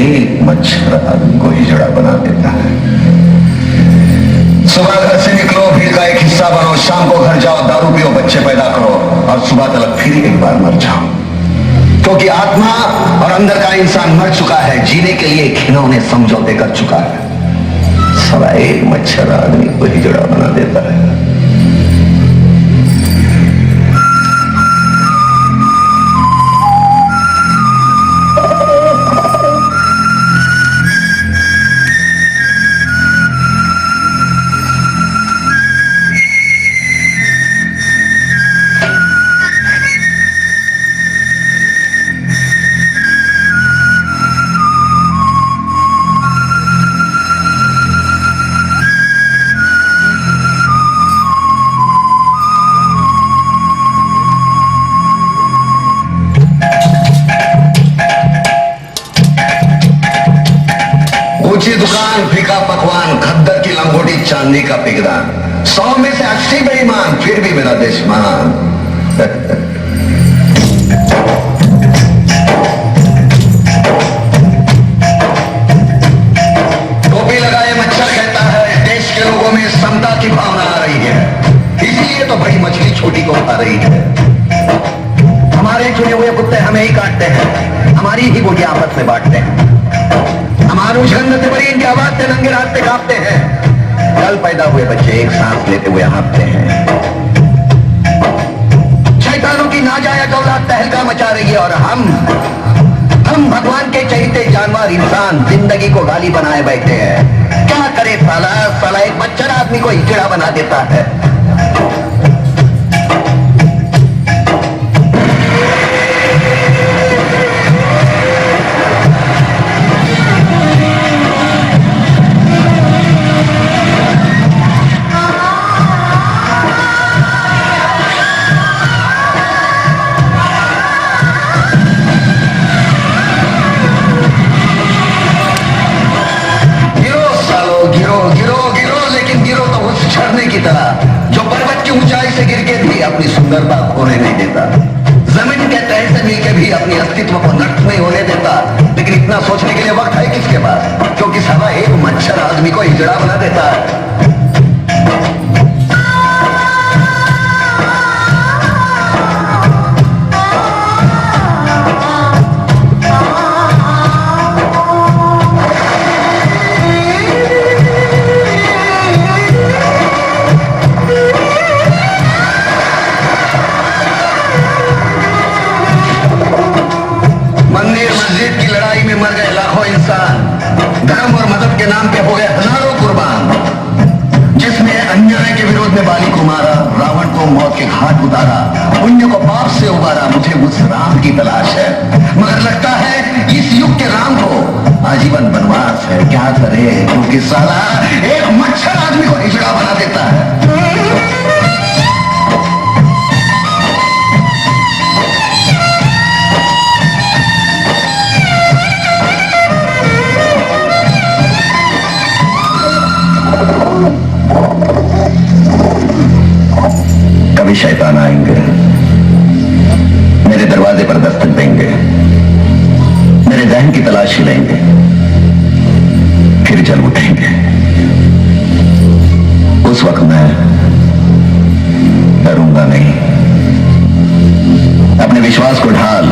एक मच्छर आदमी को हिजड़ा बना देता है। सुबह घर से निकलो, भीड़ का एक हिस्सा बनो, शाम को घर जाओ, दारू पियो, बच्चे पैदा करो और सुबह तक फिर एक बार मर जाओ, क्योंकि आत्मा और अंदर का इंसान मर चुका है, जीने के लिए खिलौने समझौते कर चुका है। साला एक मच्छर आदमी को हिजड़ा बना देता है। ऊंची दुकान, फीका पकवान, खद्दर की लंगोटी, चांदी का पिगदान, 100 में से 80 बेईमान, फिर भी मेरा दुश्मन। टोपी लगाए मच्छर कहता है देश के लोगों में समता की भावना आ रही है, इसीलिए तो बड़ी मछली छोटी को खा रही है। हमारे चुने हुए कुत्ते हमें ही काटते हैं, हमारी ही बोलियां आपस में बांटते हैं। हमारे गंध से बड़ी इनकी आवाज से नंगे रास्ते कांपते हैं। कल पैदा हुए बच्चे एक सांस लेते हुए हाँफते हैं। शैतानों की नाजायज औलाद तहलका मचा रही है और हम भगवान के चहेते जानवर इंसान जिंदगी को गाली बनाए बैठे हैं। क्या करे साला एक मच्छर आदमी को हिजड़ा बना देता है। जो पर्वत की ऊंचाई से गिर के भी अपनी सुंदरता खोने नहीं देता, जमीन के तह से मिलके भी अपनी अस्तित्व को नष्ट नहीं होने देता। लेकिन इतना सोचने के लिए वक्त है किसके पास, क्योंकि साला एक मच्छर आदमी को हिजड़ा बना देता है। मर गए लाखों इंसान, धर्म और मदद के नाम पे हो गए हजारों कुर्बान। जिसने अन्याय के विरोध में बाली को मारा, रावण को मौत के घाट उतारा, पुण्य को पाप से उबारा, मुझे उस राम की तलाश है। मगर लगता है इस युग के राम को आजीवन वनवास है। क्या करे, क्योंकि साला एक मच्छर आदमी को हिजड़ा बना देता है। कभी शैतान आएंगे, मेरे दरवाजे पर दस्तक देंगे, मेरे जहन की तलाशी लेंगे, फिर चल उठेंगे। उस वक्त मैं डरूंगा नहीं, अपने विश्वास को ढाल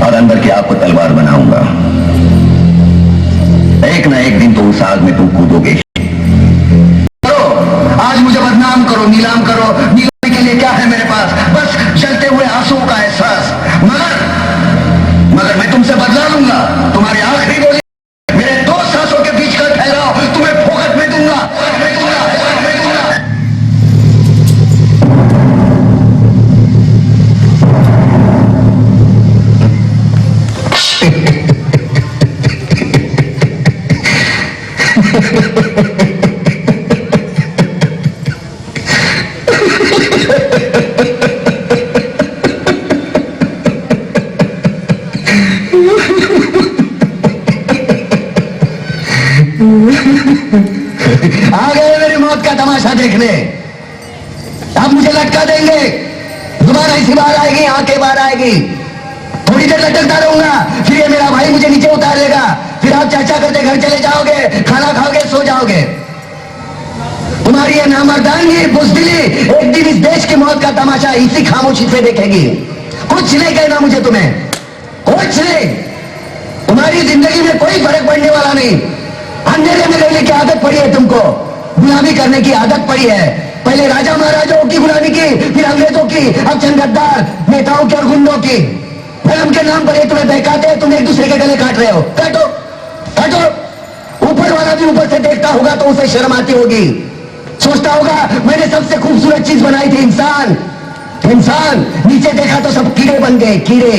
और अंदर की आग को तलवार बनाऊंगा। एक ना एक दिन तो उस आग में तुम कूदोगे। आज मुझे बदनाम करो, नीलाम करो, नीलामी के लिए क्या है मेरे पास, बस जलते हुए आंसुओं का एहसास। मगर मैं तुमसे बदला लूंगा। तुम्हारी आखिरी बोली मेरे 2 सांसों के बीच का ठहराव तुम्हें फोकट में दूंगा। आ गए मेरी मौत का तमाशा देखने। अब मुझे लटका देंगे, दोबारा इसी बार आएगी, आंखें बाहर आएगी। थोड़ी देर लटकता रहूंगा, फिर ये मेरा भाई मुझे नीचे उतार देगा, फिर आप चर्चा करते घर चले जाओगे, खाना खाओगे, सो जाओगे। तुम्हारी ये नामर्दानी, बुज़दिली एक दिन इस देश की मौत का तमाशा इसी खामोशी से देखेगी। कुछ नहीं कहना मुझे तुम्हें, कुछ नहीं। तुम्हारी जिंदगी में कोई फर्क पड़ने वाला नहीं। अंधेरे में रहने की आदत पड़ी है तुमको, गुलामी करने की आदत पड़ी है। पहले राजा महाराजाओं की गुलामी की, फिर अंग्रेजों की, अब चंद गद्दार नेताओं की और गुंडों की। धर्म के नाम पर ये तुम्हें बहकाते हैं, तुम एक दूसरे के गले काट रहे हो। काटो काटो। ऊपर वाला भी ऊपर से देखता होगा तो उसे शर्म आती होगी, सोचता होगा मैंने सबसे खूबसूरत चीज बनाई थी, इंसान। इंसान नीचे देखा तो सब कीड़े बन गए, कीड़े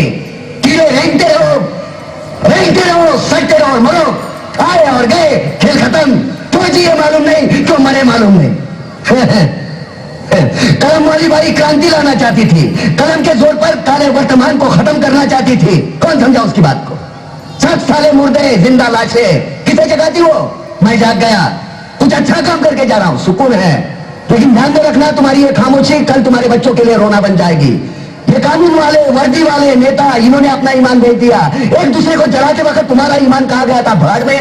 कीड़े। रेंगते रहो, सटते रहो, मरो। आए और गए, खेल खत्म। क्यों जिए मालूम नहीं, क्यों मरे मालूम नहीं। कलम वाली बाई क्रांति लाना चाहती थी, कलम के जोर पर काले वर्तमान को खत्म करना चाहती थी। कौन समझा उसकी बात को? सब साले मुर्दे, जिंदा लाशें। किसे जगाती हो? मैं जाग गया, कुछ अच्छा काम करके जा रहा हूं, सुकून है। लेकिन ध्यान में रखना, तुम्हारी ये खामोशी कल तुम्हारे बच्चों के लिए रोना बन जाएगी। ये कानून वाले, वर्दी वाले नेता, इन्होंने अपना ईमान बेच दिया। एक दूसरे को जलाते वक्त तुम्हारा ईमान कहा गया था? भाड़ में।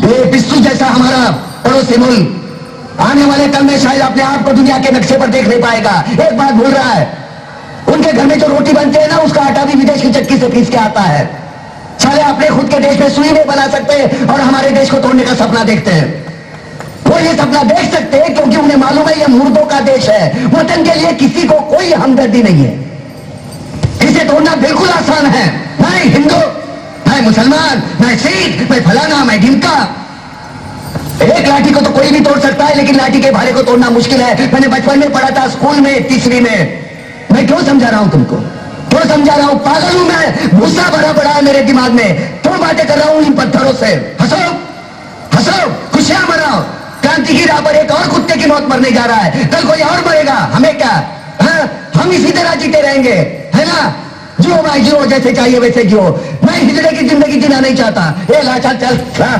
ये पिस्सू जैसा हमारा पड़ोसी मुल्क आने वाले कल में शायद अपने आप को दुनिया के नक्शे पर देख नहीं पाएगा। एक बात भूल रहा है, उनके घर में जो रोटी बनते हैं ना, उसका आटा भी विदेश की चक्की से पीस के आता है। साले अपने खुद के देश में सुई नहीं बना सकते और हमारे देश को तोड़ने का सपना देखते हैं। वो ये सपना देख सकते हैं क्योंकि उन्हें मालूम है ये मुर्दों का देश है। वतन के लिए किसी को कोई हमदर्दी नहीं है। इसे तोड़ना बिल्कुल आसान है। मैं हिंदू, मैं मुसलमान, मैं सिख, मैं फलाना, मैं ढिमका। एक लाठी को तो कोई भी तोड़ सकता है, लेकिन लाठी के भाले को तोड़ना मुश्किल है। मैंने बचपन में पढ़ा था, स्कूल में, तीसरी में। मैं क्यों समझा रहा हूं तुमको? क्यों समझा रहा हूं? पागल हूं मैं? गुस्सा भरा पड़ा है मेरे दिमाग में। क्यों बातें कर रहा हूं इन पत्थरों से? हंसो हंसो, खुशियां मनाओ। क्रांति की राह पर एक और कुत्ते की मौत मरने जा रहा है, कल कोई और मरेगा। हमें क्या? हम इसी तरह जीते रहेंगे, है ना? जियो भाई जियो, जैसे चाहिए वैसे जियो। मैं हिजड़े की जिंदगी जीना नहीं चाहता। ए लाचा चल, ला।